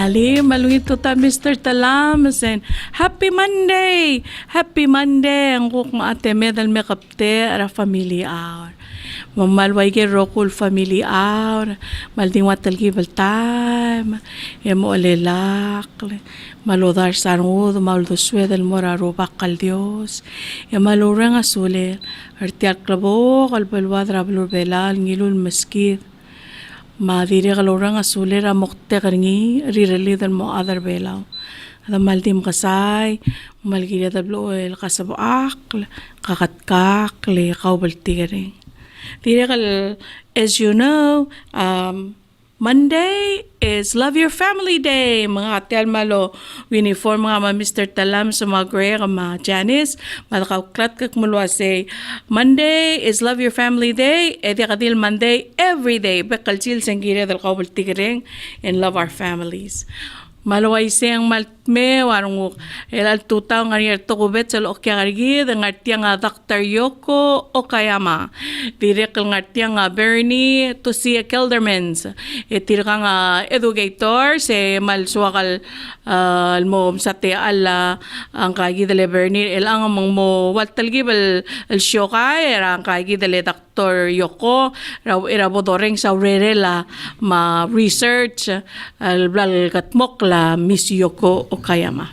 Ali, malungit to ta Mr. Talamasen. Happy Monday! Happy Monday! Ang kuk maate medal me kapte ara family hour. Mamalway ke rokul family hour. Malding watal gibal time. Emo alelak. Malodar sarngud, maldo swedel moraro bakal Dios. Malurang asule. Artiar klabo, kalbalwad rablur belal, ngilul meskid. Madiri kalorang asulera mokte karingi rirali dan mo adar belaw. Ada maldim kasay, malgiri da blo el kasabo akl, kakat le kaubal tigering. Dire kal, as you know, Monday is Love Your Family Day. Mga atel malo, uniform nga Mr. Talam sa mga Gray, mga Janice, malakaklat kak mulwa say, Monday is Love Your Family Day, edi kadil Monday every day, bekal sil sengire dal kaubal tigring and love our families. Malaway siyang maltme, warang elal tutaw nga niya tukubet sa look kya karigid, ang artiyang Dr. Yoko Okayama. Direk ang artiyang Bernie, Tosie Keldermans. Itir ka nga educator, si malsuakal mo sa te ala ang kagid dali Bernie, ilang amang mo watalgib al syokay, ang kagid dali Dr. Yoko, raw irabodoreng sa urerela ma research, al katmok la Miss Yoko Okayama.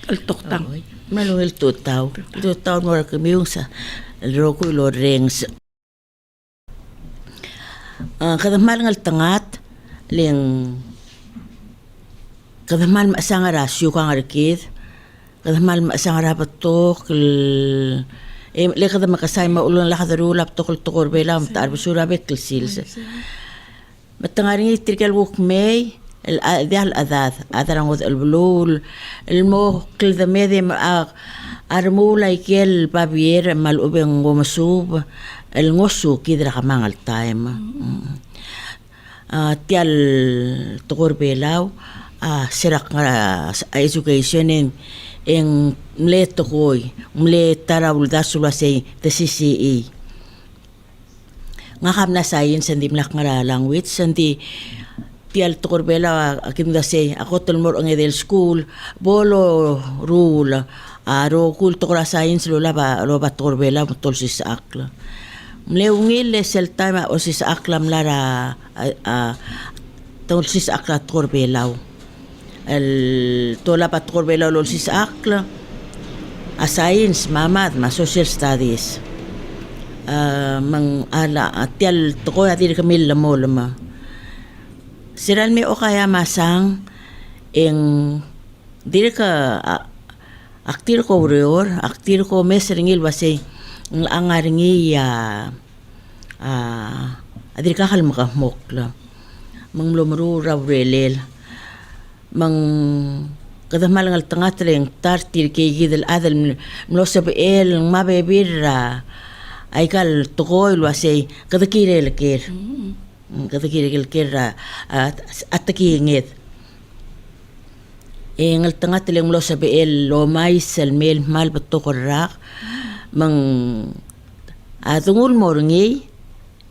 Altoktang. Maluhil tutaw. Tutaw mo kami yung sa Roko Lorenz. Kadahmal ng tangat, kadahmal maasang rasyo kang arkid, kadahmal maasang rapatok, kadahmal makasay maulong lakadarulap tokol bela, matarbasura kilsils. Matangaring itirkal wuk may, ده الأذاذ أذرعود البلول المو كل ذا مذي أرمولا يكيل بابير مال أبين ومسوب الغسو كيدرا كمان التايم تيال تقول بيلاو سرق education إن مليت تقوي مليت ترى ولداسو لسي تسيسي nga kam na science hindi mlak nga language hindi tial tukor bela akim da say ako tulmor ang edel school bolo rule aro kul tukor science lola ba tukor bela tol sis akla mleungil sel time o sis akla mlara tol sis akla tukor bela el tola pa tukor bela lol sis akla a science mamad ma social studies mang ala tial tukor adir kamil lamo lama Siral me Okayama sang eng dire ka aktir ko reor aktir ko mesringil base ng angaringi adir ka kalma ka mokla mang lumru rawrelel mang kadahmal ngal tangatreng tartir ke gidel adal mlosab el mabebir ay kal tukoy base kadakirel ker kata kira at takingit ngal tanga teleng lo sabi el lomay selmel mal batokorak mang atungul moringi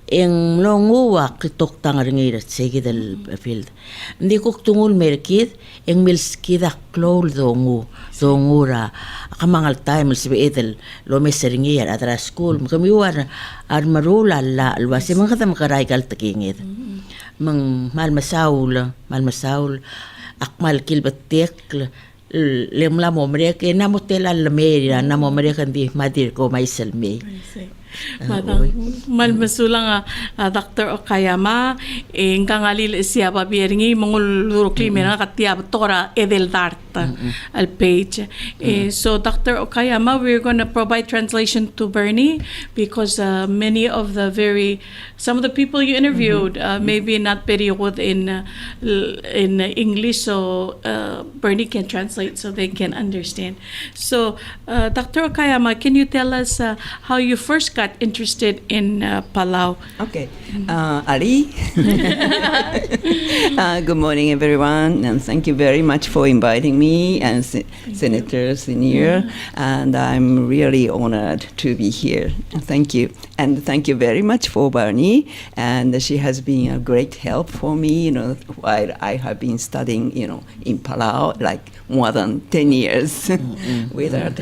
eng longuwa kitok tangaringi at sige dal field hindi ko tungul merkit eng milskida klol dongura kamangal time sabi etel lo meseringi at ra school kami war armarula la alwasi mga kata makaray kal takingit mang malmasaul akmal kilbatek lemla mo mereka namotela lamera namo mereka di madir ko may selme Madang malmasulang Dr. Okayama ang kangalil siya pabiringi mongul klime nga katiab tora edel dart al page. So Dr. Okayama, we're going to provide translation to Bernie because many of some of the people you interviewed maybe not very good in English, so Bernie can translate so they can understand. So Dr. Okayama, can you tell us how you first got interested in Palau? Okay. Ali. Good morning, everyone, and thank you very much for inviting me and Senator Senior. And I'm really honored to be here. Thank you. And thank you very much for Barney. And she has been a great help for me, while I have been studying, in Palau, like more than 10 years. Without,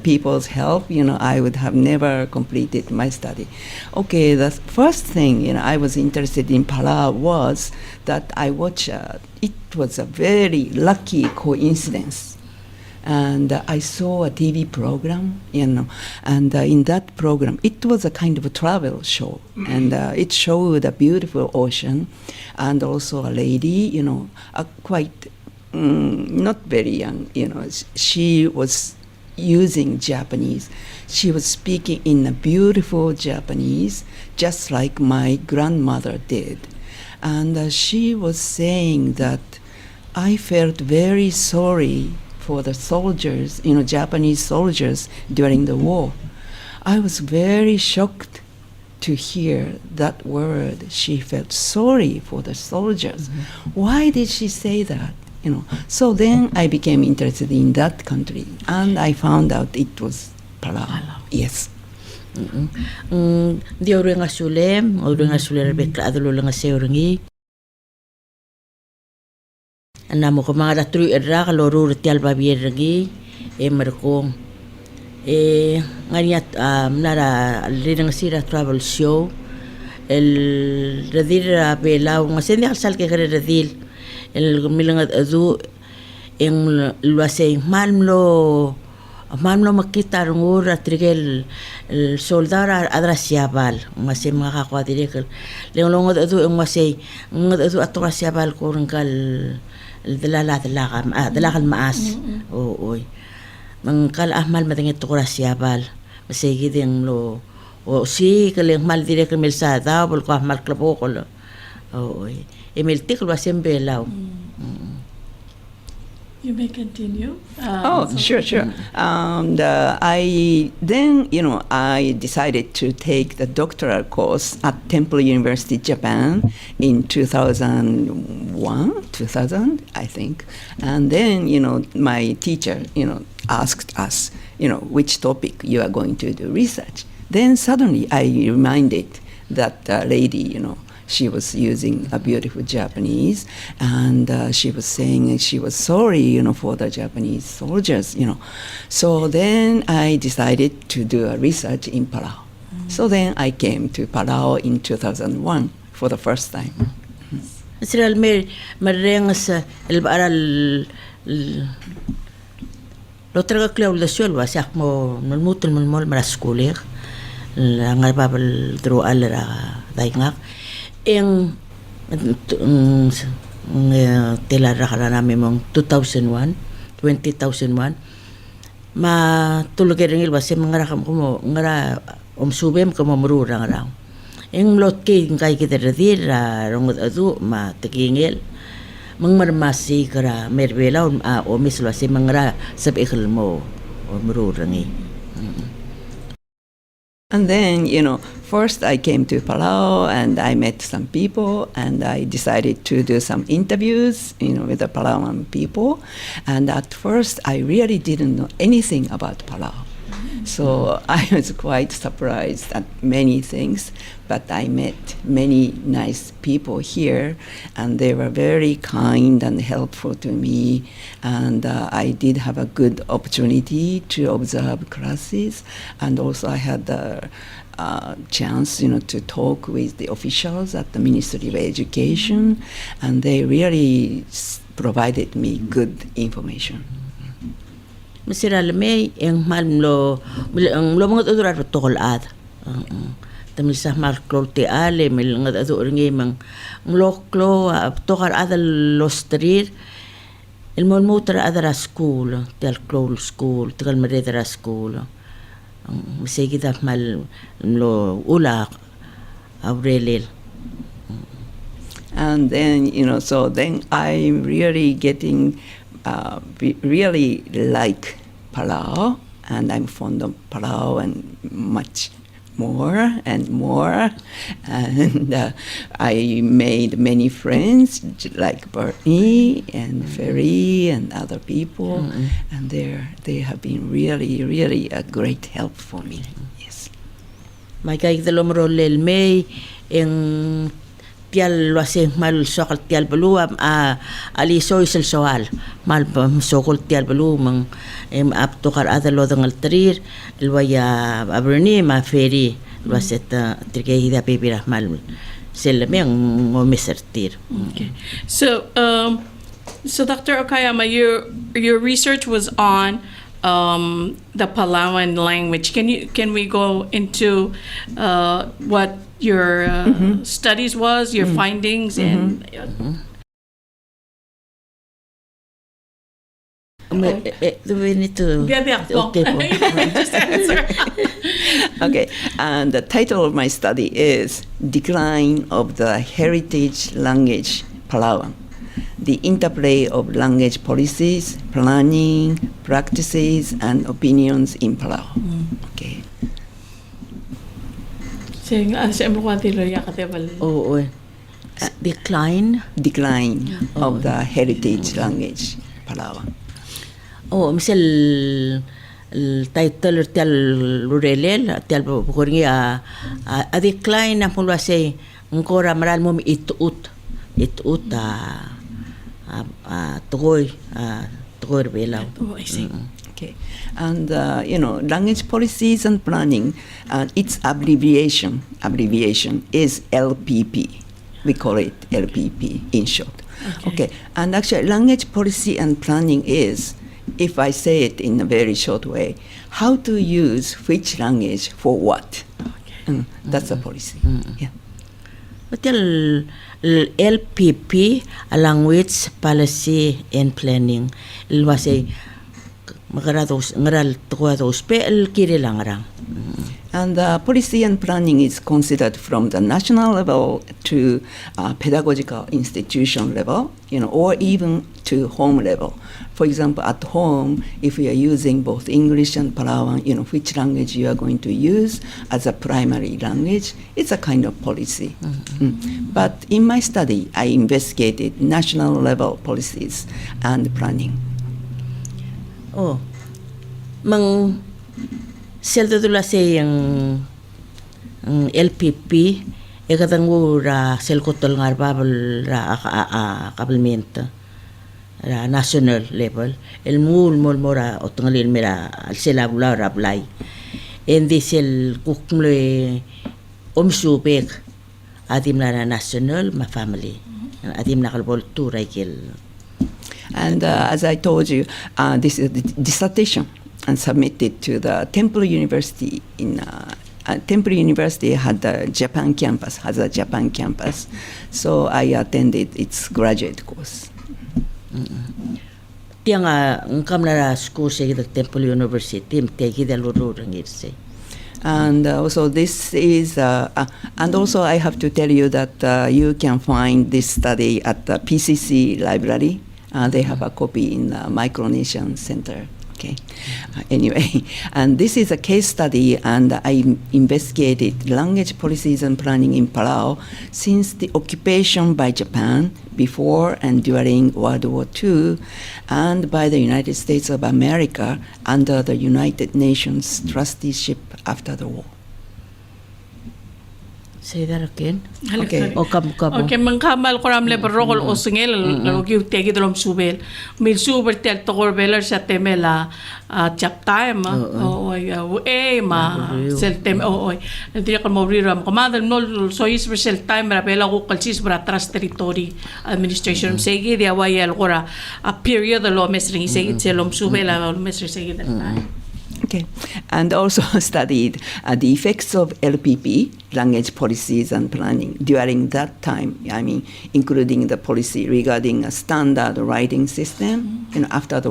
people's help, I would have never completed my study. Okay, the first thing, I was interested in Palau was that I watched, it was a very lucky coincidence. And I saw a TV program, and in that program, it was a kind of a travel show. And it showed a beautiful ocean and also a lady, quite not very young, she was using Japanese. She was speaking in a beautiful Japanese, just like my grandmother did. And she was saying that I felt very sorry for the soldiers, Japanese soldiers during the war. I was very shocked to hear that word. She felt sorry for the soldiers. Why did she say that? So then I became interested in that country, and I found out it was Palau. Yes. Di orang asulem bekla adulu nga seuringi. Anamo ko mga ratru era kaloro retial babiergi merko ngariat nara lidang sira travel show el redir belau ngasendi alsal ke redil el milangat adu en lo hace malmlo makita ngur atrigel el soldar adrasiabal masih mga direk leong adu en masih adu atrasiabal kurangkal dalagal maas oy mangkal ahmal madingit tukurasiabal masih gideng lo o si kaleng mal direk melsada bol ko ahmal klabo ko oy Emiltik lo siempre lao. You may continue. Sure. I decided to take the doctoral course at Temple University, Japan, in 2000, I think. And then, my teacher, asked us, which topic you are going to do research. Then suddenly I reminded that lady, she was using a beautiful Japanese, and she was saying she was sorry, for the Japanese soldiers, So then I decided to do a research in Palau. So then I came to Palau in 2001 for the first time. Israel marengas el baral lo traga clau la suelva siak mo nulmutul mulmol maraskulir la ngarbabal dro alra daingak en tela rakala namin mong 2001 ma tulugering ilba si mga rakam ko ngara subem ko mururang raw en lot ke kay kitadir rongot adu ma tekingel mangmarmasi kara merbela o mislo si mga sab ikhel mo o mururangi. And then, first I came to Palau and I met some people and I decided to do some interviews, with the Palauan people. And at first I really didn't know anything about Palau. So I was quite surprised at many things, but I met many nice people here and they were very kind and helpful to me. And I did have a good opportunity to observe classes, and also I had the chance, to talk with the officials at the Ministry of Education, and they really provided me good information. Mesir alamay ang malmlo ang mga tudurar tokol ad tamil sa marklol te ale mil nga adu ringi mang loklo tokar adal lostrir el molmutra adara school tel klol school tel meredara school mesegida mal lo ula aurelil. And then, so then I'm really getting really like Palau, and I'm fond of Palau and much more and more, and I made many friends like Bernie and Ferry and other people, and they have been really, really a great help for me. Yes. May kay dalom rolel may ang tial waseng mal sokal tial beluam ali soy sel soal mal sokol tial belum ap tokar ada lo dangal trir elwaya abrni ma feri waset trike hida pipira mal sel me ang misertir. Okay. So so Dr. Okayama, your research was on the Palawan language. Can we go into what your studies was, your findings, and Do we need to? Okay. Just answer. Okay, and the title of my study is Decline of the Heritage Language Palawan, the interplay of language policies, planning, practices, and opinions in Palau. Okay. Oo. Decline of the heritage language Palawan. Oh, misal title tial lurelel tial bukuringi a decline na pulwa say ngora maral mo itut tugoy belaw. Oh, I see. Okay, and language policies and planning, its abbreviation is LPP. We call it LPP in short. Okay, and actually language policy and planning is, if I say it in a very short way, how to use which language for what. Okay. That's a policy. Yeah. Hotel LPP, a language policy and planning. Ilwasay magarados ngaral tuwados pe kiri langarang. And policy and planning is considered from the national level to pedagogical institution level, or even to home level. For example, at home, if you are using both English and Palawan, which language you are going to use as a primary language, it's a kind of policy. But in my study, I investigated national level policies and planning. Oh, seldo dula say ang LPP ekatangu ra selkotol ngar babel ra kabelmenta ra national level el mul mora otangalil mera al selabula rablay en disel kukmle omsupek adim na national ma family adim na kalbol turaikel. And as I told you, this is the dissertation and submitted to the Temple University Temple University has a Japan campus. So I attended its graduate course. Tiang kamera school sa Temple University, teki dalururang irse. And also this is, and also I have to tell you that you can find this study at the PCC library. They have a copy in the Micronesian Center. Okay. Anyway, and this is a case study, and I investigated language policies and planning in Palau since the occupation by Japan before and during World War II, and by the United States of America under the United Nations trusteeship after the war. Say that again. Okay. Okay, mangkamal ko ramle barokol osngel logi tegi dolom subel. Mil super tel tokor beler sa temela chap time sel tem Hindi ko mo riram commander no so is for sel time ra bela ko kalsis bra trust territory administration segi dia wayal kora a period lo mesring segi selom subela lo mesring segi that time. Okay, and also studied the effects of LPP, language policies and planning, during that time, including the policy regarding a standard writing system, after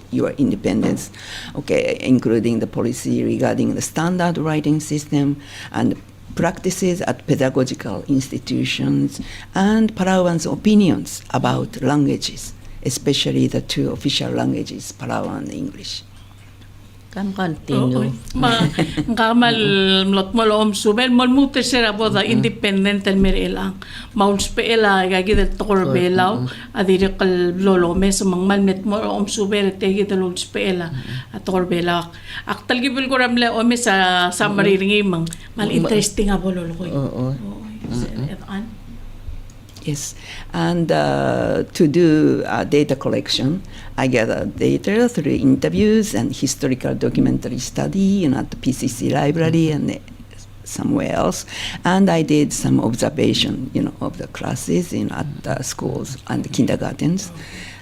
your independence, okay, including the policy regarding the standard writing system and practices at pedagogical institutions, and Palauan's opinions about languages, especially the two official languages, Palawan and English. Kan continue. Ngamal mlot mo om subel mol mute sera boda independent el merilang mauls peela gagi del tokor belaw adire kal lolo mes mangmal met mo om subel tegi del uls peela atokor belaw aktal gibel ko ramle o mes sa mariringi mang mal interesting abo lolo ko. Yes, and to do data collection, I gather data through interviews and historical documentary study, at the PCC library and somewhere else. And I did some observation, of the classes at the schools and the kindergartens.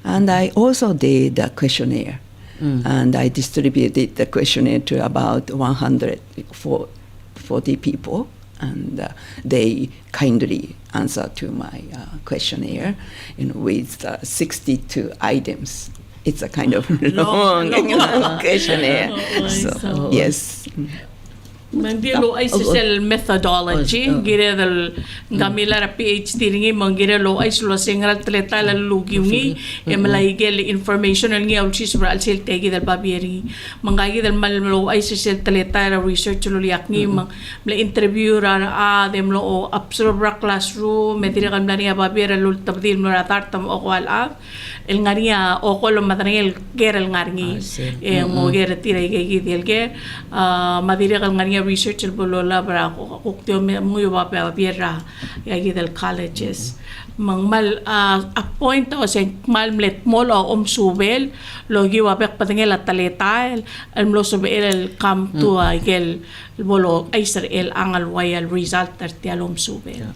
And I also did a questionnaire, and I distributed the questionnaire to about 140 people. And they kindly answered to my questionnaire, with 62 items. It's a kind of long questionnaire. So yes. Mandilo ay social methodology gira dal gamila ra PhD ringi mangira lo ay lo singral tleta la lugi ngi emlaigel information ngi au chis bra sel tegi dal babieri mangagi dal mal lo ay social tleta ra research lo liak ngi mang la interview ra dem lo absorb ra classroom medira kan lani babiera lo tabdil mo ra tartam o kwal el ngaria o ko lo matrangel gerel ngarngi mo gera tira gi del ge madira kan ngaria research el bolola para kuktio muy babiera yagi del colleges mangmal appoint o sen mal mlet mol o subel lo giwa bek patengel ataleta el mlo subel el come to gel bolo aiser el angal wayal result tertial subel.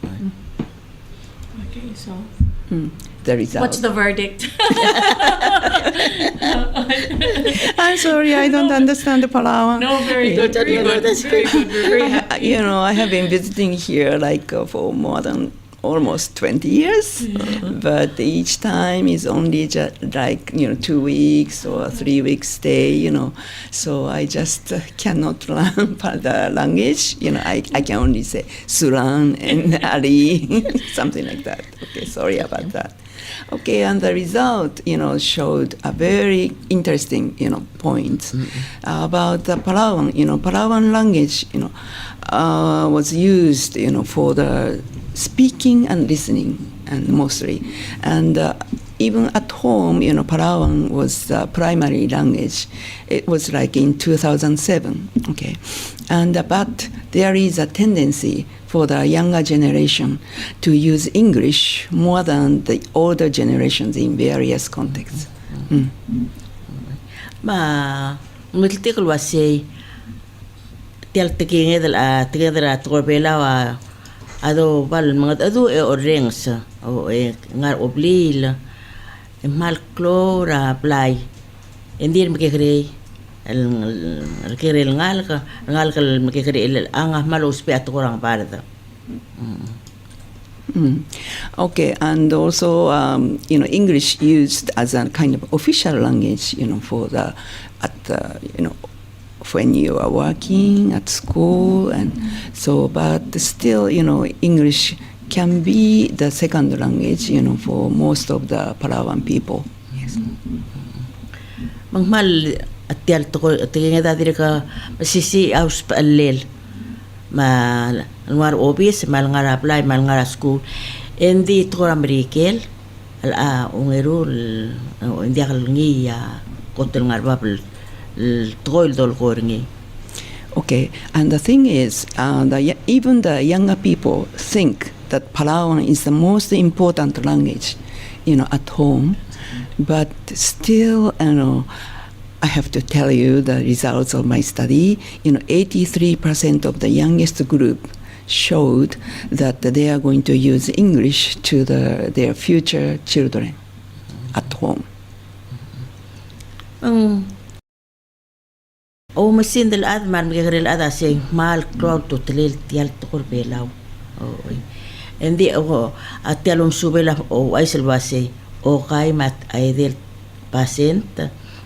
Okay, so the result. What's the verdict? I'm sorry, I don't understand the Palawan. No, very good, very good. Very good. We're very happy. I have been visiting here for more than almost 20 years, but each time is only just 2 weeks or 3 weeks stay, so I just cannot learn the language, I can only say Suran and Ali, something like that. Okay, sorry about that. Okay, and the result, showed a very interesting, point about the Palawan. Palawan language, was used, for the speaking and listening, and mostly, and even at home, Palawan was the primary language. It was like in 2007. Okay, and but there is a tendency for the younger generation to use English more than the older generations in various contexts. Multiple was say, tell taking it together at Torbella, ado bal mga ado o rings o ngar oblil mal clora play hindi makikri el kiri ngal ka makikri el ang malos pe at kurang parda. Okay, and also English used as a kind of official language, for the when you are working at school, and so, but still, English can be the second language, for most of the Palawan people. Yes. Mangmal atial to tingin nga dati ka masisi aus paalil malngar obis malngar apply malngar school hindi to Amerikel ungerul hindi akal ngiya kotel ngar babel toil dol korngi. Okay, and the thing is, even the younger people think that Palawan is the most important language, at home, but still, I have to tell you the results of my study. 83% of the youngest group showed that they are going to use English to their future children at home. O masin del ad man magiging ada say mal crowd to tlil tial to korbelaw. Hindi ako at tialom subela o ay salbase o kay mat ay del patient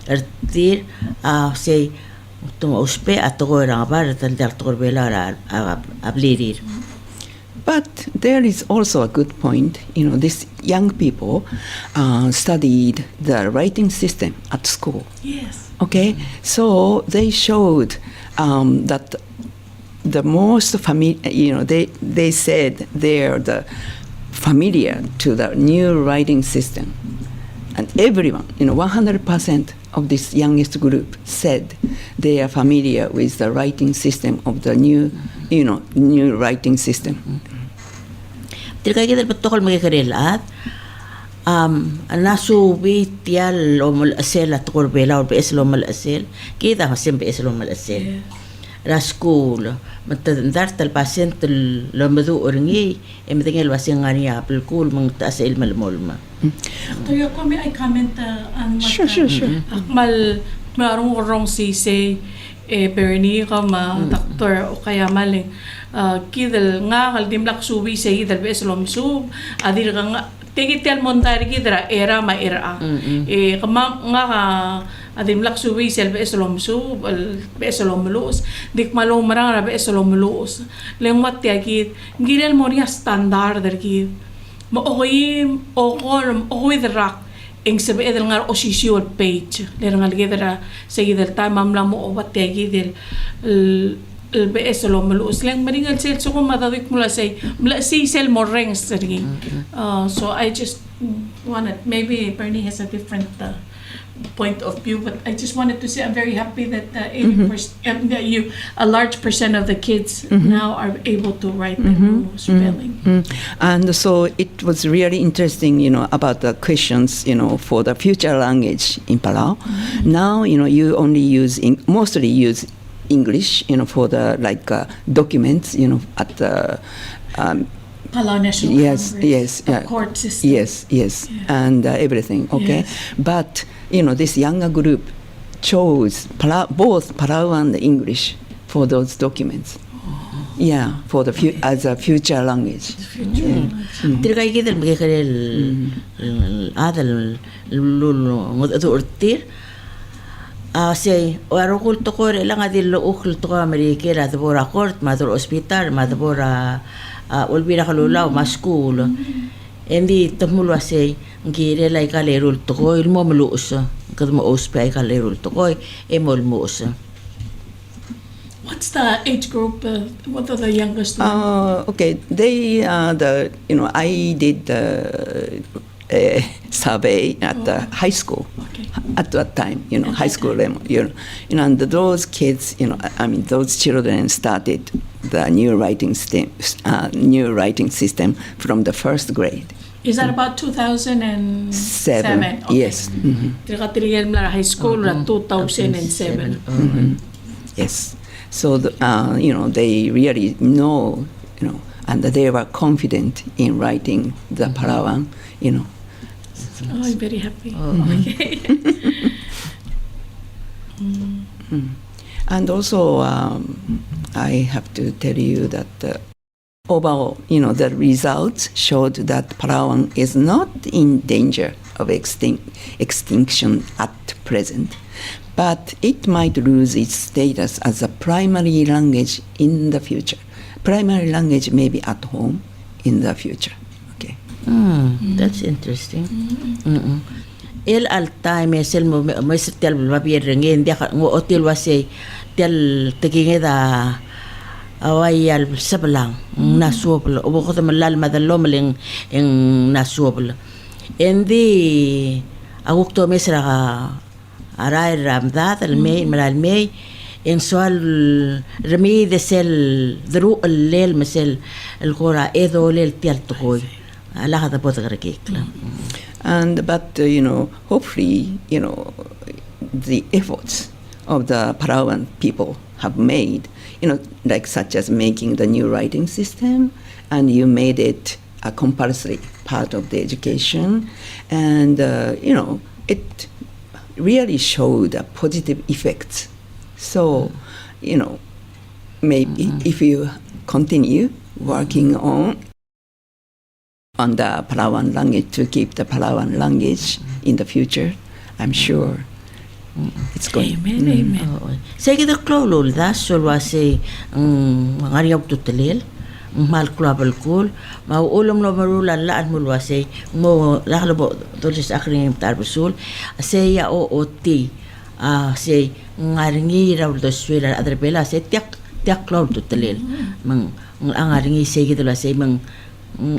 artir say tung uspe at to rang bar tal del korbelaw ablirir. But there is also a good point. These young people studied the writing system at school. Yes. Okay, so they showed that the most familiar, they said they're the familiar to the new writing system. And everyone, 100% of this youngest group said they are familiar with the writing system of the new writing system. Tilkay kita betul magkakarelat. Nasubi tial o malasel at kurbela o beeslo malasel. Kita masim beeslo malasel. La school, matandar tal pasyente lo madu oringi, tinggal wasing ngania pelkul mangtasil malmolma. Toyo ko may I comment ang Sure. mal marong orong si Bernie ka ma Dr. Okayama ling kidal nga kaldim laksubi sa idal beslom sub adir nga tigitel montar kidra era ma era kama nga adim laksubi sel beslom sub beslom luus dik malo marang beslom luus lengwat tiagit gilel moria standard dergid mo okoy drak ing sabi edel ngar official page ler ngal gedra seguidel ta mamla mo obat tiagidel el beeslo malus lang maringal sel so madadik mula say mula si sel mo rings sergi so I just wanted, maybe Bernie has a different point of view, but I just wanted to say I'm very happy that 80% that a large percent of the kids now are able to write their own spelling. And so it was really interesting, about the questions, for the future language in Palau. Now, you only mostly use English, for the documents, at the Palau National Congress, court system. Yes, and everything, okay? Yes. But, this younger group chose both Palau and English for those documents. Yeah, for as a future language. Tilkay kita magkakarel adal lulu ngod urtir. Say, waro kulto ko lang adil lo kulto ko Amerike la dabora court, mador hospital, madora ulbira kalulaw ma school. Hindi tamulo say ngire la ikalerul to ko ilmo muluus. Kad mo ospe ikalerul to ko emolmuus. What's the age group? What are the youngest ones? Okay, they I did the survey at the high school at that time. High school level. And those kids, those children started the new writing system from the first grade. Is that about 2007? Okay. Yes. High school 2007. Yes. So they really know, and they were confident in writing the Palawan, Oh, I'm very happy. Okay. And also, I have to tell you that overall, the results showed that Palawan is not in danger of extinction at present, but it might lose its status as a primary language in the future. Primary language may be at home in the future. Okay. That's interesting. El al time sel mo tel mabir ngin dia ngo otil wase tel tegingeda away al sablang nasubl o ko malal madallo maling en nasubl endi agukto mesra aray ramdat al may malal may en soal remi de sel dru الليل مثل القرى اذو ليل تيال تقوي على هذا بوتغركيك. But hopefully the efforts of the Palawan people have made, such as making the new writing system, and you made it a compulsory part of the education, and it really showed a positive effects. So, maybe if you continue working on the Palawan language to keep the Palawan language in the future, I'm sure it's going. Amen. Saya kita klolol das solwa say ngariab tutelel mal klabal kul ma ulam lo marula laan mulwa say mo laklabo tolis akring tarbusul say ya o ti say ngaringi raw do swela adrebela say tiak cloud to telel mang angaringi say gidula say mang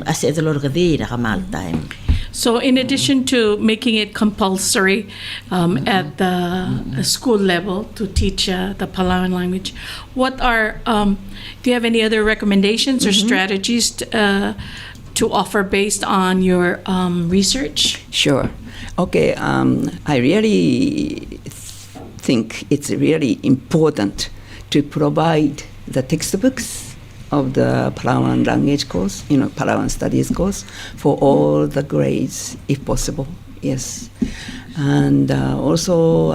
ase dolor kadi kamal time. So, in addition to making it compulsory at the school level to teach the Palawan language, what are do you have any other recommendations or strategies to offer based on your research? Sure. Okay. I really think it's really important to provide the textbooks of the Palawan language course, Palawan studies course, for all the grades, if possible. Yes. And also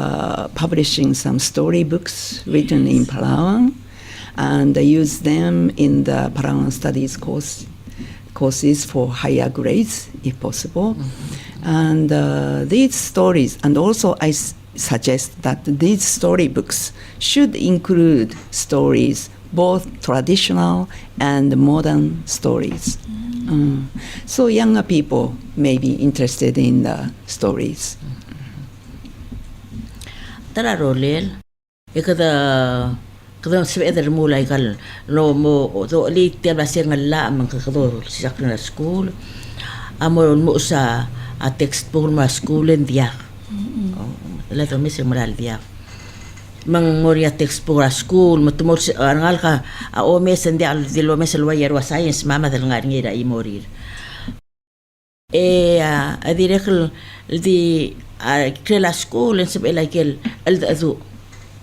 publishing some storybooks written in Palawan, and use them in the Palawan studies courses for higher grades, if possible. And these stories, and also I suggest that these storybooks should include stories, both traditional and modern stories. So younger people may be interested in the stories. Tara rolel ikada sebeder mulai kal lo mo do li tiaba sengala man kado sakna school amor mo sa a textbook ma school en dia la to mis moral dia mang moria textbook a school matumor angal ka o mes en dia lo mes lo yer wa science mama del ngira i morir a direcl di a la school en sebe la kel al adu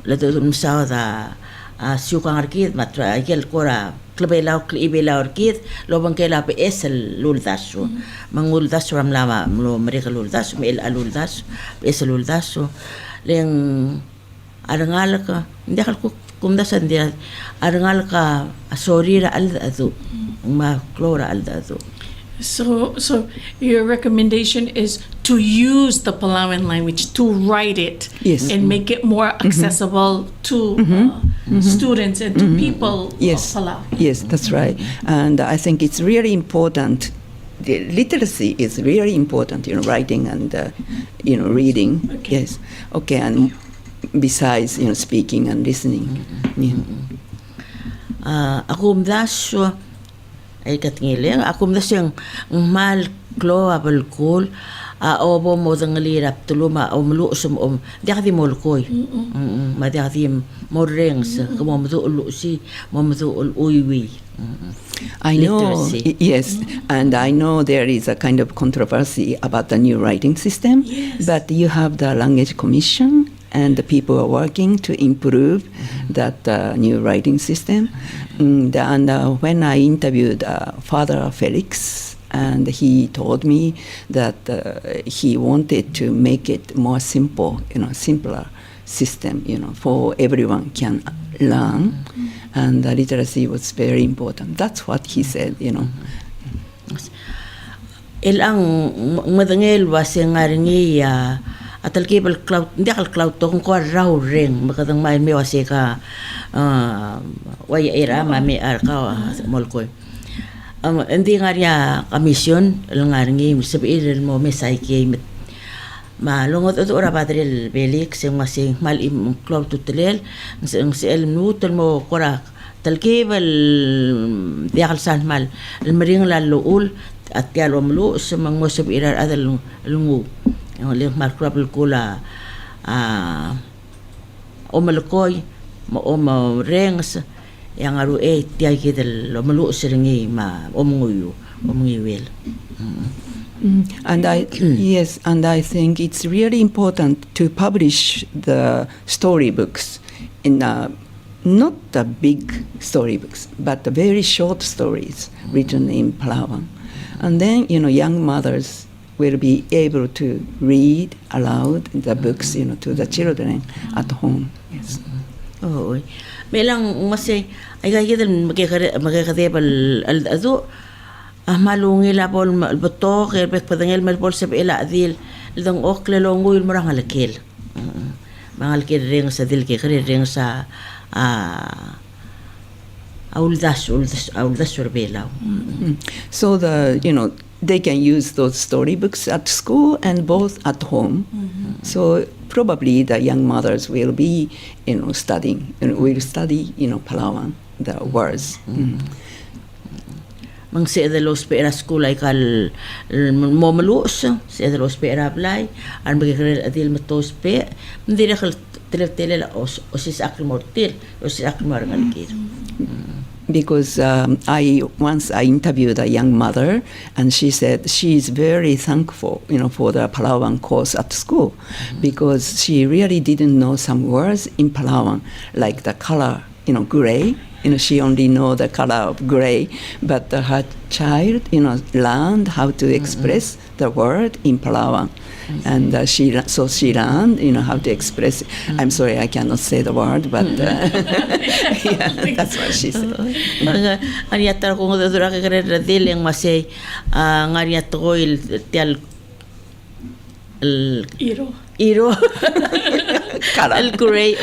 la do msada a siukang arkid matra kel kora klebela klibela arkid lo bankela pe esel luldasu mangul dasu ramlama lo mereka luldasu mel aluldasu esel luldasu leng arangal ka hindi ko kumdasan dia arangal ka asorira al adu ma klora al adu. So your recommendation is to use the Palawan language, to write it, yes, and make it more accessible to students and to people yes. of Palau. Yes, that's right. And I think it's really important. The literacy is really important, writing and reading. Okay. Yes. Okay, and besides, speaking and listening. Ako mdasyo ay katingileng ako mdasyang mal klo abal kul obo mo dangalirap tuluma omluusum diakdi molkoy ma diakdi morrengs kamo mdu si mo mdu uywi. I know, yes, and I know there is a kind of controversy about the new writing system, yes. But you have the language commission and the people are working to improve that new writing system. And when I interviewed Father Felix, and he told me that he wanted to make it more simple, simpler system, for everyone can learn. And the literacy was very important. That's what he said, Ilang madangel was ngaringi atal cable cloud hindi kal cloud to kung raw ring makadang may wasi ka waya era mami arka molkoy hindi nga riya kamisyon ngaringi sabiil mo mesay kay malungot ito ora padril belik sing masing malim cloud tutelel sing el nutul mo kora talkibal diakal san mal almaring laluul at yalo mlu sumang mo sabiirar adal lungu yung link markrapal kula omalkoy mo rengs yang aru tiay kidal malu siringi ma omungiwil. And I think it's really important to publish the storybooks in not the big storybooks, but the very short stories written in Palawan. And then, young mothers will be able to read aloud the books, to the children at home. Yes. Oh, melang masay ay kaya magkakadeb al ado malungi la pol albato kaya padangel mal pol sa ila adil dang okle longo il marang alakil mangal kir ring sa dil kir ring sa Auldas Belau. So they can use those storybooks at school and both at home. So probably the young mothers will be, studying, will study, Palawan, the words. Mang se de los pera school ay kal momalus se de los pera blay an begre adil matos pe ndira khal tele la os is akmortil os akmar galkir. Because I interviewed a young mother, and she said she is very thankful, for the Palawan course at school, because she really didn't know some words in Palawan, like the color, gray. She only know the color of gray, but her child, learned how to express the word in Palawan. And she learned, how to express. I'm sorry, I cannot say the word, but yeah, that's what she said. Ariata ko ng dura kagre radil yang masay ngariat ko il Iro. El gray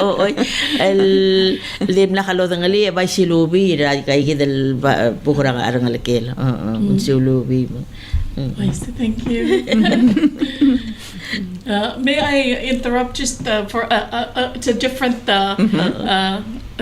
el lim la khalo dangali ba silubi ra kay gidel bukurang arang alkel silubi. Thank you. May I interrupt just for it's a different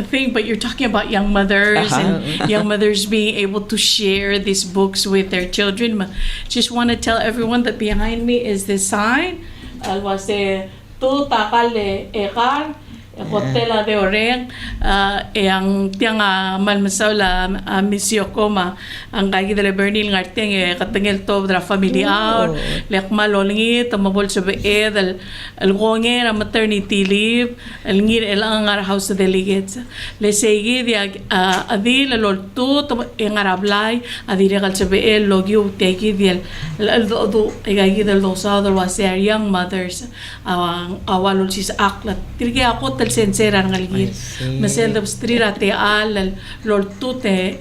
thing, but you're talking about young mothers and young mothers being able to share these books with their children. Just want to tell everyone that behind me is this sign. Alwase tu takale ekal hotela de oreng ang tiang malmasaw la Miss Yokoma ang kagi de Bernil ngarteng katengel to dra familiar lek malolingi tamabol sa beed al gonge na maternity leave al ngir elang ngar house of delegates le segi dia adil lol tu ngarablay adire kal sa beed logyo teki dia do kagi de los other was young mothers awalol sis aklat tirge ako sensera ngalgir mesel de strira te al lol tute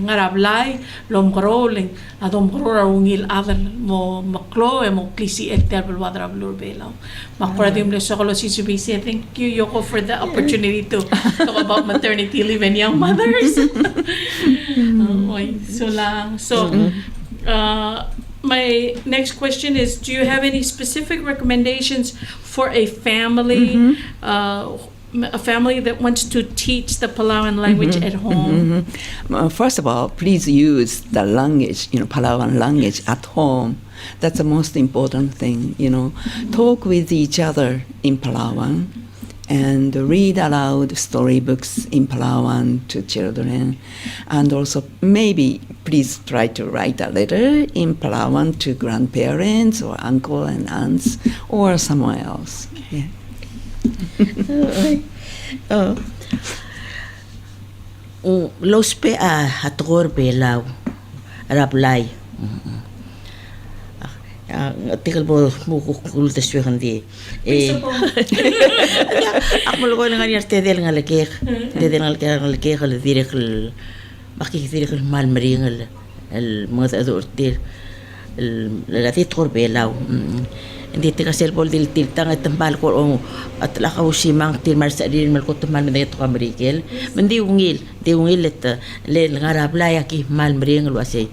ngarablay lom growling adom grora ungil avel mo maklo mo klisi eterbel wadra blur belaw makradim le sokolo sisubisi. Thank you, Yoko, for the opportunity to talk about maternity leave and young mothers. My next question is, do you have any specific recommendations for a family, a family that wants to teach the Palawan language at home? First of all, please use the language, Palawan language at home. That's the most important thing, Talk with each other in Palawan and read aloud storybooks in Palawan to children. And also maybe please try to write a letter in Palawan to grandparents or uncle and aunts or somewhere else. Yeah. Los pe hator belaw rablay. Tikal mo kukul taswihan di. Ako lugo na nga niya tedel nga lakik. Tedel nga lakik al direk al makikdirek al malmaring al mga adortir al latitor belaw. Hindi tika selbol dil tiltang at tambal ko at lakaw simang tilmar sa din mal ko tumal na ito kamarikel. Mandi ungil et le ngarablay aki malmaring al wasay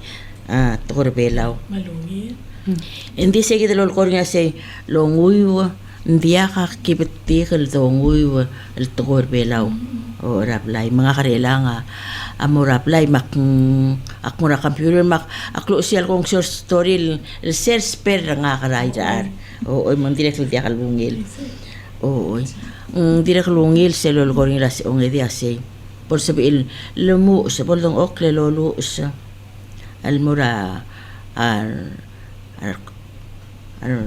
tor belaw. Malungil. Hindi sige de lol kornya say longuiwa ndia ka kibeti kel longuiwa el tor belaw o rablay mga karelanga amo rablay akmura computer aklo sial kong short story el ser sper nga karaidar o man direct dia kalungil o direct lungil se lol kornya las ong edia say por sabil lumu sa boldong okle lolu sa almura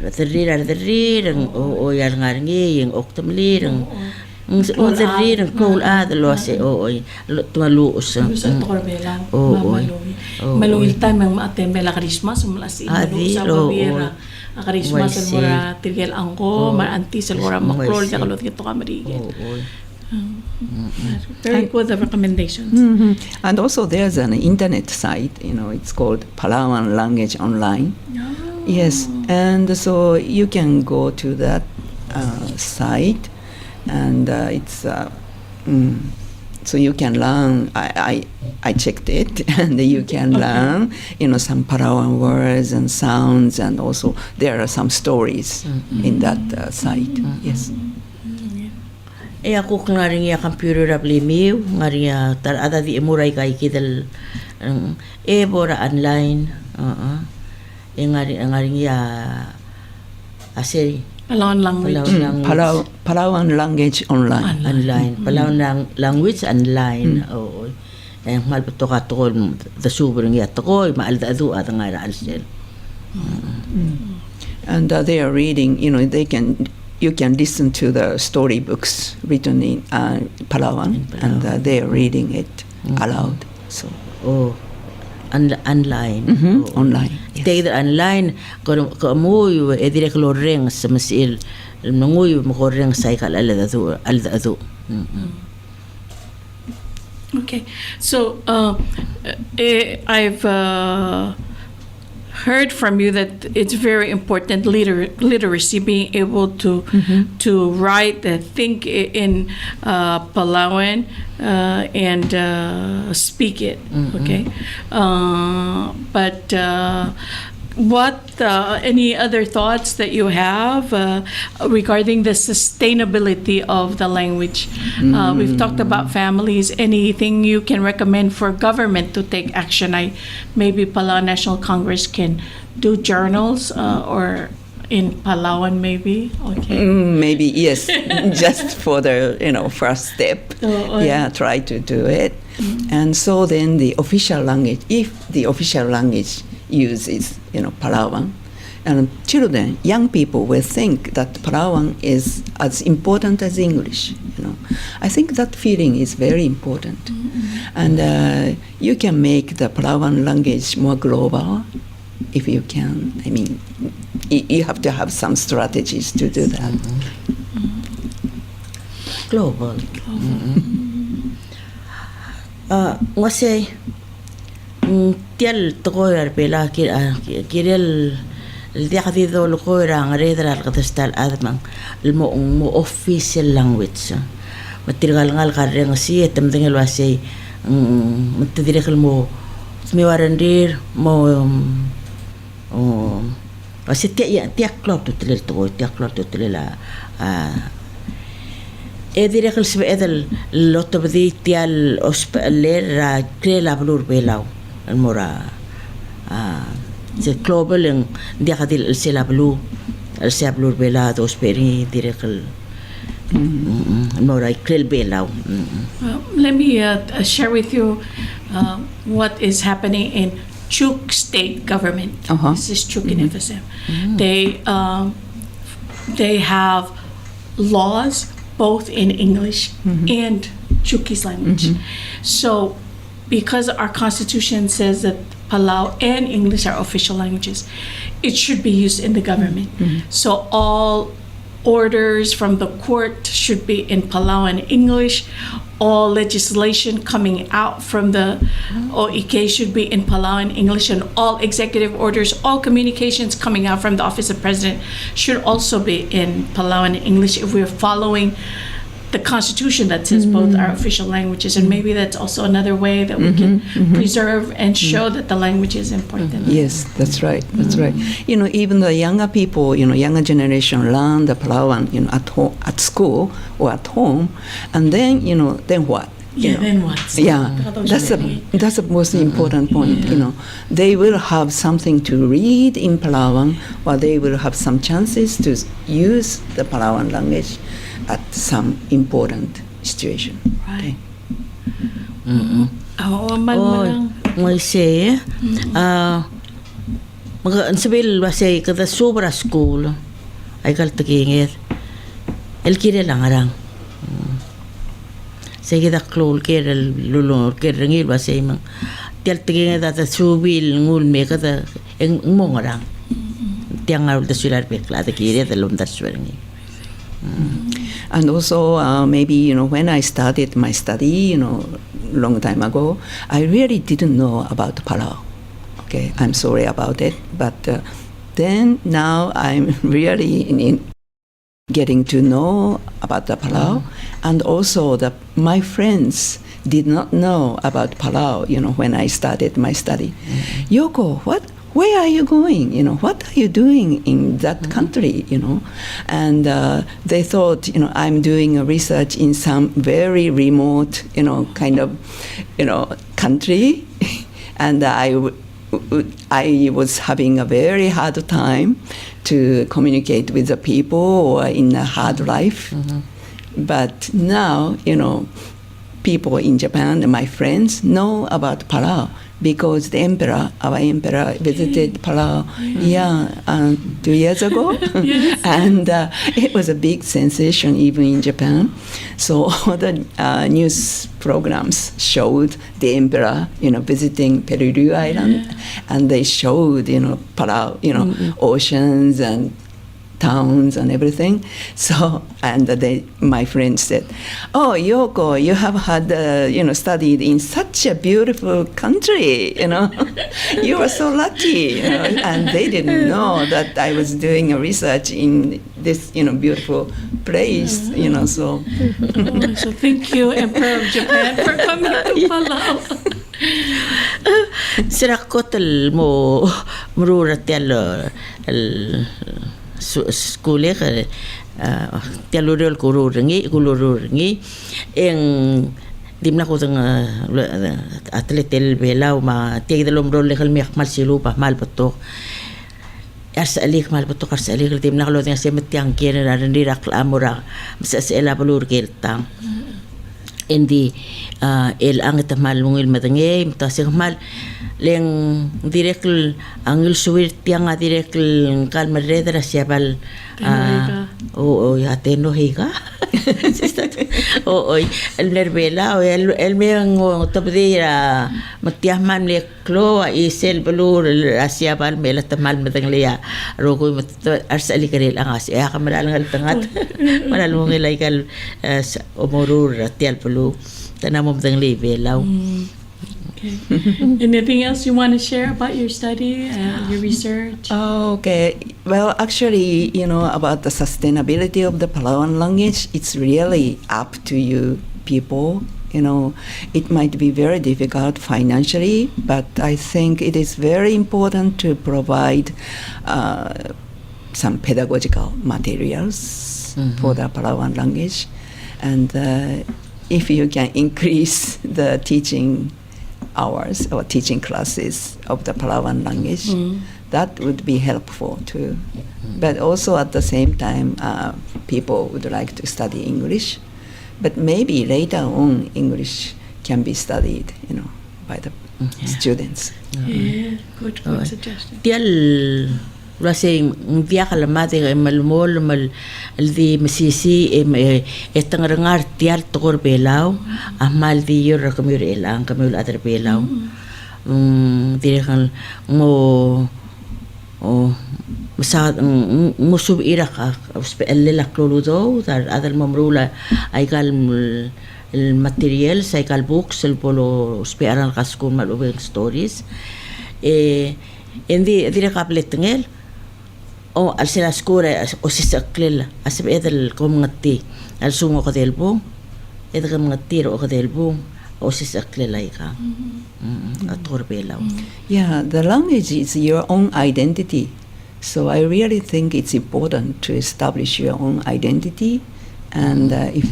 terrir o yang ngarngi yang oktamlir ang terrir ang kol lo se o tualu sa torbelang malungil time ang atembe la Christmas mulasi sa babira a Christmas al mura tirgel angko maranti sal mura makrol ja kalot kito kamarigel. Very good recommendations. And also there's an internet site, it's called Palawan Language Online. Yes, and so you can go to that site, and it's So you can learn. I checked it, and you can learn, some Palawan words and sounds, and also there are some stories in that site. Yes. E ako nga rin iya computer ablimiw, nga rin ada di emuray kay kidal bora online. E nga rin iya ase Palawan language. Palawan language online. Palawan language online. Oo. Eh mal to ka to the super ngiya to ko maal da adu at nga ra alsel. And they are reading, you can listen to the storybooks written in Palawan, and they are reading it aloud. So online. Online. Yes. Either online ko amuy direk lo reng sa masil nanguy mo ko reng sa ikal alda adu. Okay, so I've heard from you that it's very important literacy, being able to write, think in Palawan, and speak it. Okay, but what any other thoughts that you have regarding the sustainability of the language? We've talked about families. Anything you can recommend for government to take action? Maybe Palawan National Congress can do journals or in Palawan, maybe. Okay. Maybe yes, just for the first step. Try to do it, and so then the official language. If the official language uses Palawan, and children, young people will think that Palawan is as important as English. I think that feeling is very important, and you can make the Palawan language more global if you can. I mean, you have to have some strategies to do that. Global. Ngase tial tokoyar pela kirel dia kadido lokoyra ngaredra alqatastal adman mo official language matirgal ngal kareng si etamdengel wase matidirek mo smiwarandir mo wase tia klop to tel to tia klop to tel la direk sbe edel lotto bdi tial ospeler krela blur belau المورا زي global yang dia kadil el selablu bela dos peri direkal المورا krel belau. Let me share with you what is happening in Chuk state government. This is Chuk in FSM. They have laws both in English and Chukis language. So because our constitution says that Palau and English are official languages, it should be used in the government. So all orders from the court should be in Palau and English. All legislation coming out from the OEK should be in Palau and English, and all executive orders, all communications coming out from the Office of President should also be in Palau and English if we're following the constitution that says both are official languages. And maybe that's also another way that we can preserve and show that the language is important. Yes, that's right. That's right. Even the younger people, younger generation learn the Palawan, at home, at school or at home, and then, then what? Then what? That's the most important point. They will have something to read in Palawan, or they will have some chances to use the Palawan language at some important situation. Right. Moise, sabil wasay kada sobra school ay kaltakingit el lang arang sige da klol kere lulor kere ngil wasay mang tial tingit at subil ngul me kada eng mongarang tiang arul da sular bekla da kire da lum da suarangi. And also, maybe, when I started my study, long time ago, I really didn't know about Palau. Okay, I'm sorry about it. But then now I'm really getting to know about the Palau. And also my friends, did not know about Palau, when I started my study. Yoko, where are you going? What are you doing in that country? And they thought, I'm doing a research in some very remote, kind of, country, and I was having a very hard time to communicate with the people or in a hard life. But now, people in Japan, my friends, know about Palau because our emperor visited Palau 2 years ago. And it was a big sensation even in Japan. So all the news programs showed the emperor, visiting Peleliu Island, and they showed, Palau, oceans and towns and everything. So, and my friend said, "Oh, Yoko, you have had, studied in such a beautiful country, you are so lucky." And they didn't know that I was doing a research in this, beautiful place, so. So thank you, Emperor of Japan, for coming to Palau. Sirakot mo mururat skole tialurel kulurengi eng dimna ko tang atletel belau ma tiagdalom rol lekhal mi mal silupa mal patok arsalik mal patok arsalik dimna ko tang semetiang kire randi raklamura masela balur keltang endi el angit mal mungil madange mtasig mal leng direkl angil suwir tiang direkl kalma redra siapal ya teno higa el nervela el me topdira matiah man le klo isel belur siapal mela tamal madanglia rogo arsali karel angas ya kamala ngal tangat manal mungilay kal omorur tial pelu tanamom dangli belau. Okay. Anything else you want to share about your study and your research? Okay. Well, actually, about the sustainability of the Palauan language, it's really up to you people. It might be very difficult financially, but I think it is very important to provide some pedagogical materials for the Palauan language. And if you can increase the teaching hours or teaching classes of the Palauan language, that would be helpful too. But also at the same time, people would like to study English, but maybe later on English can be studied, by the students. Yeah, good suggestion. Rasing viaja la madre malmol mal el di mesisi estangarangar tial tokor belau amal di yor kamur elang kamul adar belau direkan mo مساعد مصوب إيرقا اللي لكلودو در هذا الممرولة أيقال الماتيريال سايقال بوكس البولو سبيران قاسكون مالوبين ستوريز إندي ديرقا بلتنجل أو أرسل أسكورة أو سيسكلل أسب إذا الكومنتي السومو قديلبو إذا كومنتي رو قديلبو أو سيسكلل أيقا أطور بيلاو. Yeah, the language is your own identity. So I really think it's important to establish your own identity, and if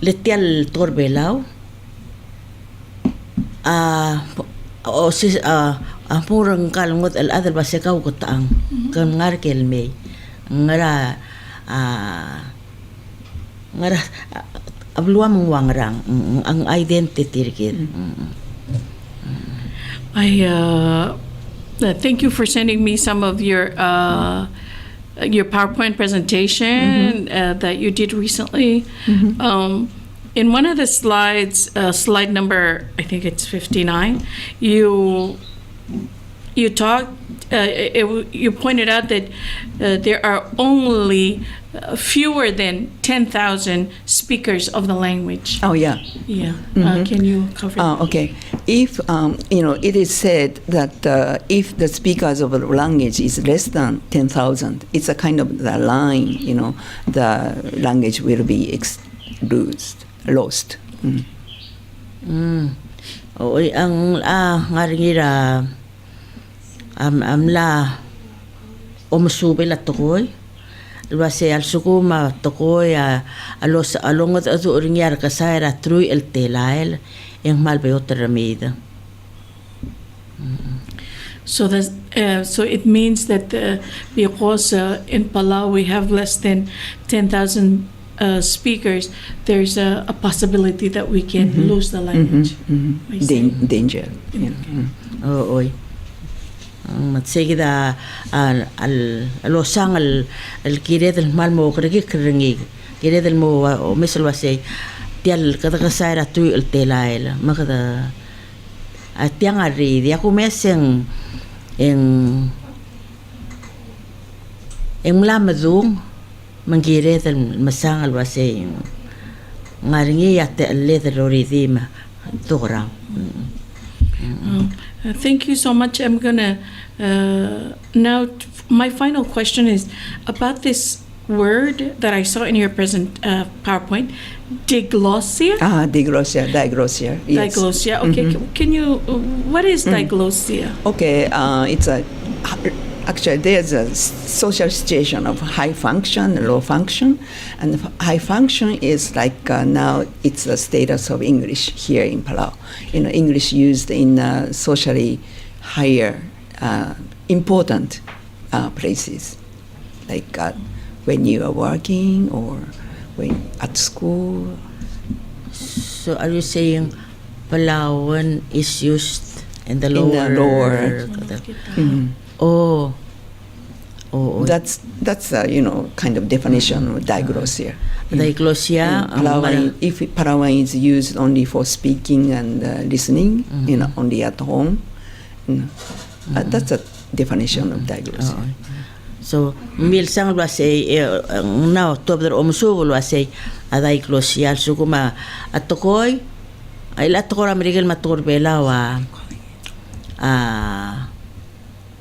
letial torbelao o sis purang kalngot al adal basikaw ko taang kan ngar kelme ngara ngara abluam wangrang ang identity rin. Thank you for sending me some of your PowerPoint presentation that you did recently. In one of the slides, slide number, I think it's 59, you talked, you pointed out that there are only fewer than 10,000 speakers of the language. Oh, yeah. Yeah. Can you cover that? Okay. If, it is said that if the speakers of a language is less than 10,000, it's a kind of the line, the language will be lost. Oy, ang ngaringira amla omsubil at tokoy. Luase al sukuma tokoy alos alongot atu ringyar kasaira trui el telael en malbeotra ramida. So so it means that because in Palau we have less than 10,000 speakers, there's a possibility that we can lose the language. I see. Danger. Oy. Matsegida alosang al kire del mal mo kregi krengi. Kire del mo o misal wase tial kada kasaira tu el telael. Makada atiang ari dia kumeseng en mlamadung mangire del masang al wase ngaringi yate leather oridima tora. Thank you so much. I'm gonna now. My final question is about this word that I saw in your present PowerPoint, diglossia. Diglossia. Yes. Diglossia. Okay. Can you? What is diglossia? Okay. It's actually there's a social situation of high function, low function, and high function is like now it's the status of English here in Palau. English used in socially higher, important places, like when you are working or when at school. So are you saying Palauan is used in the lower? Oh. That's kind of definition of diglossia. Diglossia. If Palauan is used only for speaking and listening, only at home, that's a definition of diglossia. So milsang say now top der omsugo say a diglossia sukuma atokoy ay latokor American matur bela wa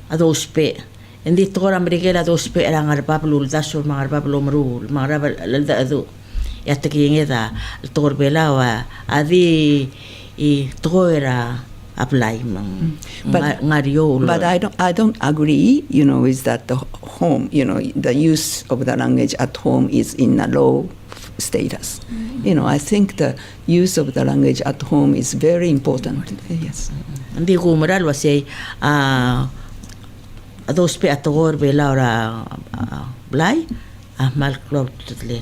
adospe hindi tokor American adospe ang arbabul dasur mga arbabul umrul mga arbal lalda adu yatakingeda tokor bela wa adi I tokoira apply but I don't agree with that the home the use of the language at home is in a low status. I think the use of the language at home is very important. Yes. Hindi ko maral wasay those pe atogor bela ora blay mal club tutler.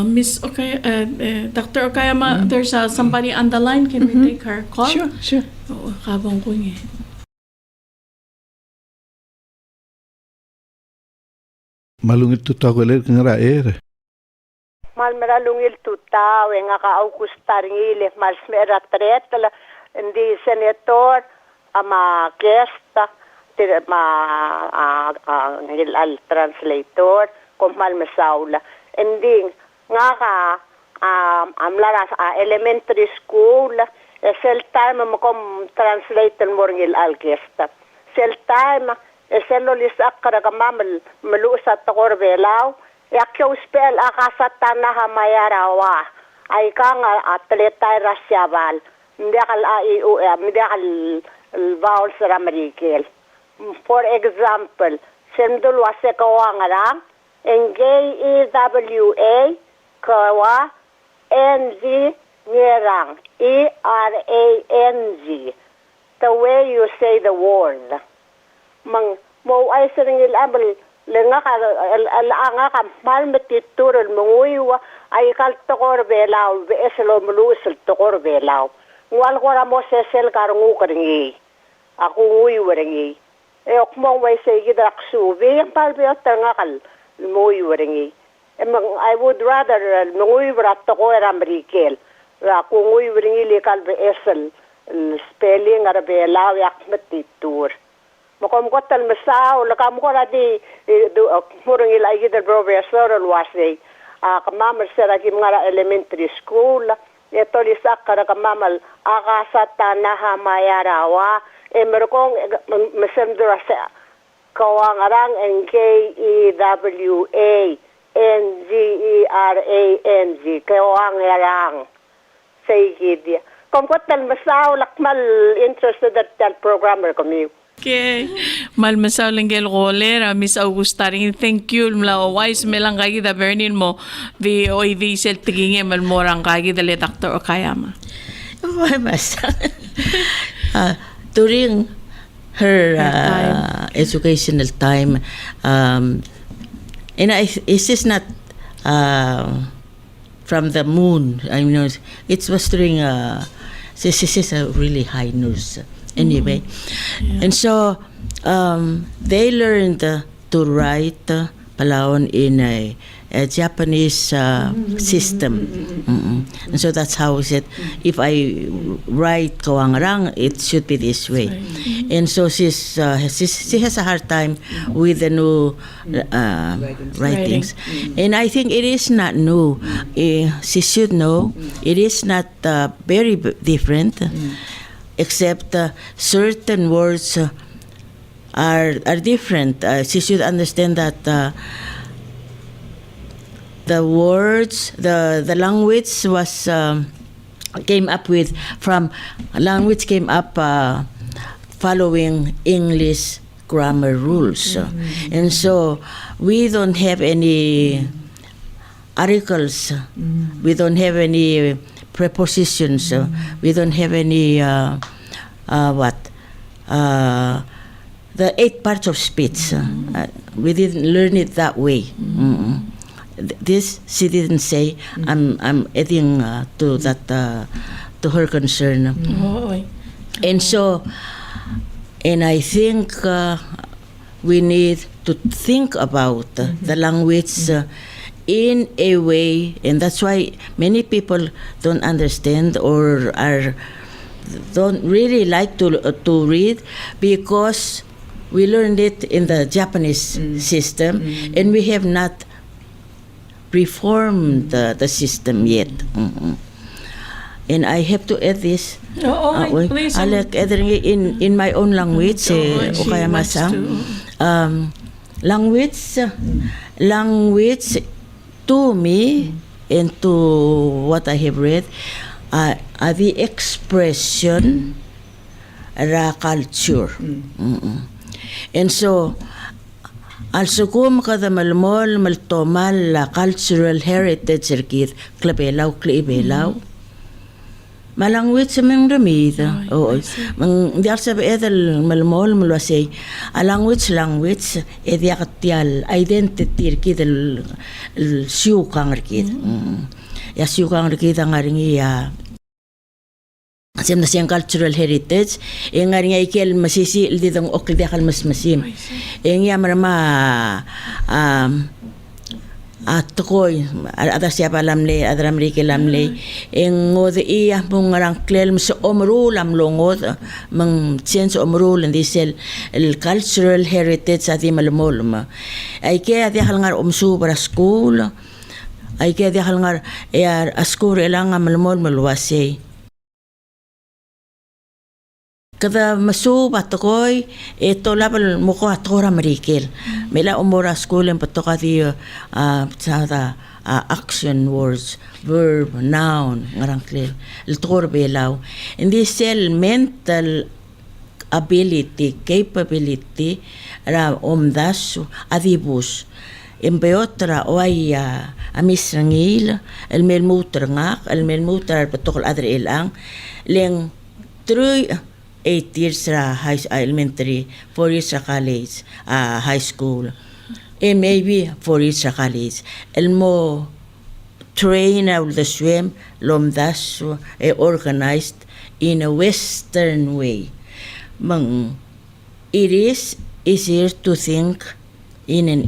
Miss Dr. Okayama, there's somebody on the line. Can we take her call? Sure. Oo, kabang ko niya. Malungit tutagoler ng raer. Mal meralungil tutaw nga ka Augustar ngile mal smera tretla hindi senator ama gesta ngil al translator kumal masaula ending nga ka amlara elementary school sel time mo kom translator mo ngil al gesta sel time selo lisak kada mamal malusa takor belaw yakyo spell akasatana hamayarawa ay kang atleta rasyabal midakal midakal vowels ramarikel. For example, sendul wase kawangarang NGEWA kawa NG ngerang ERANG. The way you say the word. Mang mo ay sering abel lenga ka alanga ka mal metiturul munguywa ay kal tokor belaw eslo mulusul tokor belaw wal ko ramo sesel karungu kringi aku nguy waringi ok mo way say gidrak suvi pal be tanga kal nguy waringi I would rather nguy brat tokor amrikel aku nguy waringi lekal be esel spelling ar belaw yak metitur makom kotal masao lakam ko radi murang ilay gidar professor alwasi kamamal sera kimara elementary school ito lisak kara kamamal akasata na hamayarawa merkong masemdura sa kawangarang NKEWA N-G-E-R-A-N-G. Kawang yarang. Say gidya. Kompotal masaw lakmal interested at that programmer kami. Okay. Malmasaw linggel rolera, Miss Augusta rin. Thank you. Mla wise melang kagi da bernin mo. Vi oy vi sel tigingin malmorang kagi da le Dr. Okayama. Mas during her educational time, and it's just not from the moon. I mean, it was during this is a really high news anyway. And so they learned to write Palawan in a Japanese system. And so that's how is it. If I write Kawangarang, it should be this way. And so she has a hard time with the new writings. And I think it is not new. She should know it is not very different, except certain words are different. She should understand that the words, the language was came up following English grammar rules, and so we don't have any articles, we don't have any prepositions, we don't have any the 8 parts of speech. We didn't learn it that way. This she didn't say. I'm adding to that to her concern. And so, and I think we need to think about the language in a way, and that's why many people don't understand or don't really like to read, because we learned it in the Japanese system, and we have not reformed the system yet. And I have to add this. Please. I like adding it in my own language, Okayama-san. Language to me and to what I have read are the expression ra culture. And so also kung kada malmol maltomal la cultural heritage circuit klabelaw malangwit sa mga ramida. Mang diar sa beedal malmol malwasay a language ediakatial identity kid el siukang rikid. Ya siukang rikid ang aringi ya Asam na siyang cultural heritage, nga rin ikel masisi ditong okli akal mas masim. Nga marama tukoy ada siapa lamle adram rike lamle ngod iya mong rang klel mas omrul am longod mang sense omrul and disel el cultural heritage ati malmol ma. Ay ke ati hal ngar umsu para school. Ay ke ati hal ngar a school elang malmol malwase. Kada masu patokoy ito labal muko atora marikil mela umora school en patokati action words verb noun ngarang clear el tor belaw and this cell mental ability capability ra omdasu adibus embeotra oaya amisrangil el melmutra ngak el melmutra patokol adre ilang leng 8 years sa elementary, 4 years sa college, high school, and maybe 4 years sa college. Elmo train out the swim, lomdas, organized in a Western way. It is easier to think in an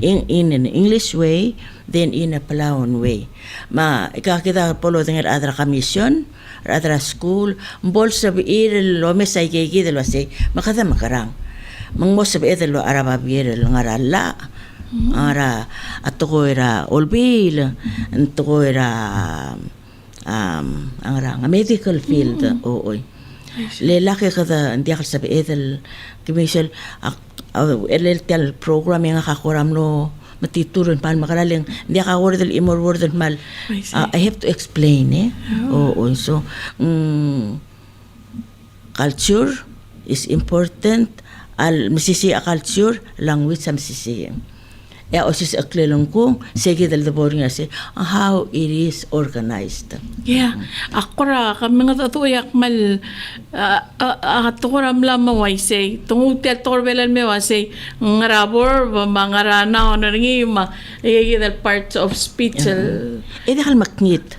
English way than in a Palawan way. Ikakita polo dengan adra commission, adra school, bol sabiir lo mesay kiki de lo say makada makarang. Mangmo sabiir lo araba bir ngarala. Ara atoko era olbil, atoko era ang medical field oy. Lelaki kada hindi ka sabiir commission el program nga kakuram no matituron mal makaraling hindi ka wordal imor wordal mal I see. I have to explain oo so culture is important al masisi a culture language sam sisi osis aklelong ko sige dal the boring kasi how it is organized. Yeah. Akora kami nga tatuyak mal atukuram lamaway say tungutel torbelan me say ngarabor mangarana na ringi igidal parts of speech. Dahil makngit.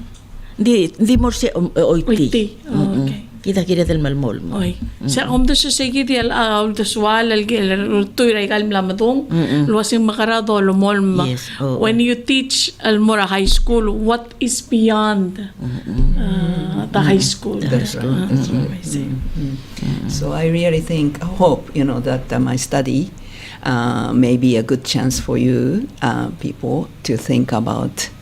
Hindi mo siya oiti. Okay. Kita del malmol mo. Oy. Sa do sa sige di al do swal al gel tuy ray kalm lamadong luwasing makarado lumol ma. Yes, When you teach al mora high school, what is beyond the high school? That's right. That's what I say. So I really hope, that my study may be a good chance for you people to think about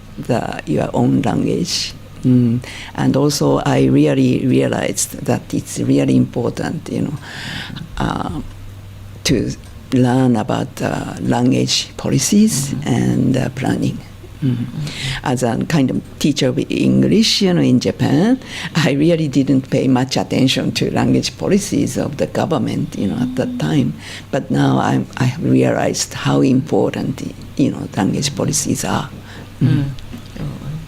your own language. And also I really realized that it's really important, to learn about language policies and planning. As a kind of teacher of English, in Japan, I really didn't pay much attention to language policies of the government, at that time. But now I have realized how important, language policies are.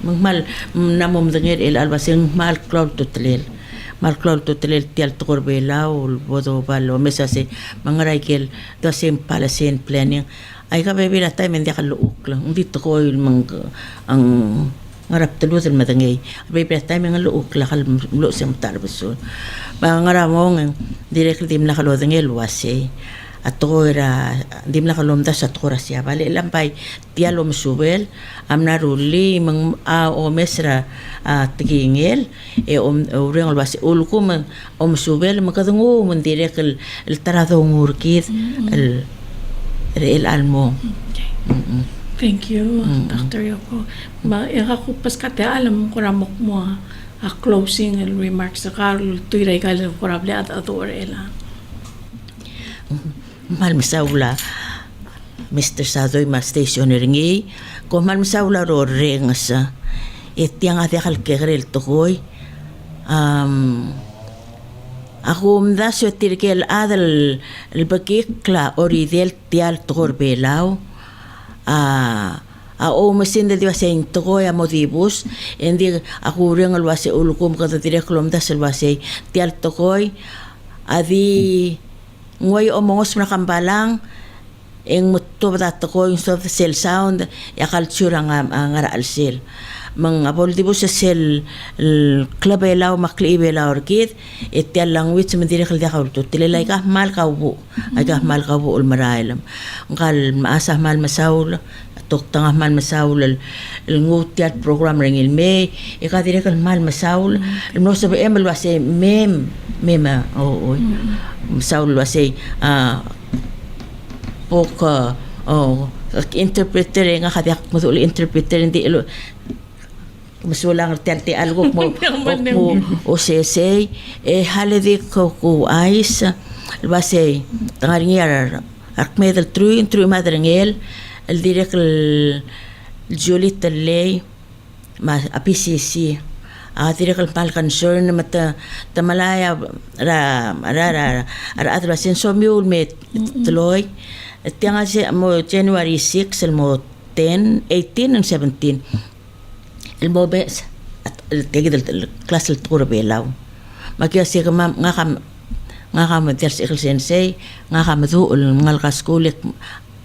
Mal namom dengir el albasing mal cloud to tlel tial to corbela o bodo balo mesa se mangaray kel do sem palasen planning ay ka bebe la time hindi ka luuk lang dito ko mang ang ngarap telu del madangay bebe la time ang luuk la kal lu sem tarbeso mangaramong direct dim la kalo dengel wase ato era dim la kalom da sa tora siya bale lampay tialo mesubel amna ruli mang o mesra tigingel ureng albasi ulko man o mesubel makadungo man direct el tarado ngurkid el almo. Thank you, Dr. Yoko. Ikakupas ka te alam ko ramok mo closing remarks sa Carl tuiray ka lang kurable at ela. Mal misaula Mr. Sadoy ma stationer ngi ko mal misaula ro rengas etiang ate kal kegrel tokoy ako mda so tirkel adal el bakikla oridel tial tokor belao o mesin de divasen tokoy a modibus endi ako rengal wase ulukum kada direklom da selvase tial tokoy adi ngoy omongos na kambalang eng muto bata ko yung cell sound ya culture ang ngara sel mang abol dibo sa sel club elaw maklibe elaw orkid etel language mandire kal dia to tilay ka mal ka ubo ay ka mal ka ubo ul marailam ngal maasah mal masaul tok tangah mal masaul el ngutiat program ringil me ka dire kal mal masaul no sabe emel wase mema Saul wase poka interpreter nga kadiak mo interpreter hindi masulang terte algo mo o sesay haledi ko ais wase tangaringar akmedal true madrengel el direct Juliet lay ma APCC tira kal pal concern mata tamalaya ra atro senso miul met tloy tianga se mo January 6 el mo 10 18 and 17 el mo bes el tegi del class el tour belaw makia se nga kam ter se sensei nga kam du ngal ka school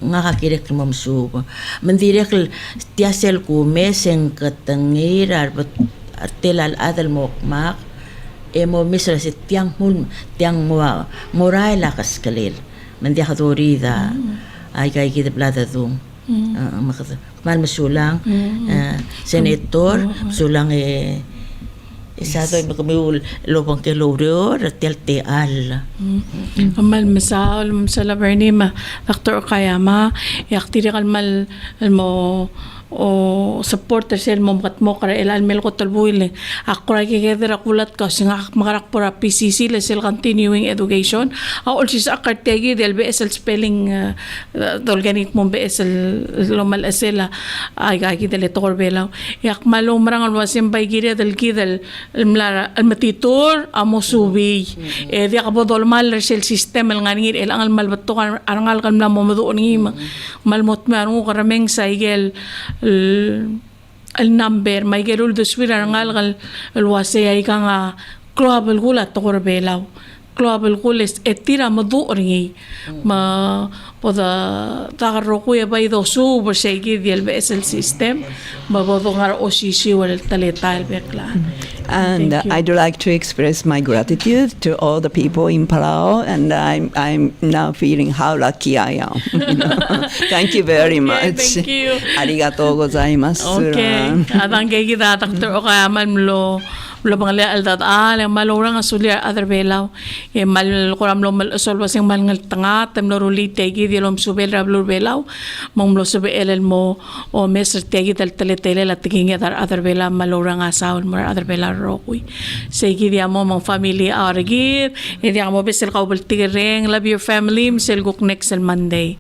nga kakirek mo msuba mendirek tiasel ku mesen katangira artelal adal mokmak mo misra si tiang moray lakas kalil mandi hadorida ay kay kita plata do mal masulang senator sulang Isado ay magamiul lobang kiloryo ratel te al. Mal masaol sa labernima Dr. Okayama yaktiri kalmal mo o supporter sel mo kat mo kara el almel ko talbuil akora kikeder akulat ka singa makarak pora PCC le sel continuing education also sa akartegi del BSL spelling dolganit mo BSL lomal asela ay gagi del torbelaw yak malo marang alwasim bay gire del gidel al matitor amo subi dia kabodol mal sel system el ngani el angal malbatto arangal kan mo madu ni malmot maru karameng saigel النمبر ما يقولوا دسوير رنقال الواسية يكان global gula تقول بيلاو global gula اتيرا مضوري ما بذا تغرقوا يبايدو سو برشيكي ديال بأسل سيستم ما بذو غار أوشيشي والتاليتا البيقلا. And I'd like to express my gratitude to all the people in Palau, and I'm now feeling how lucky I am. Thank you very much. Thank you. Arigatou gozaimasu. Okay. Adang kay kita Dr. Okayama mlo bang leal dat yang malorang asulia other belaw mal kuram lo mal usol basing mal ngal tanga tem lo ruli tegi di lom subel rablur belaw mong lo sube elel mo o mesr tegi tal teletele la tiginga dar other bela malorang asaul mar other bela rokui segi dia mo mong family argir dia mo besel kaubal tigering love your family misel guk next Monday.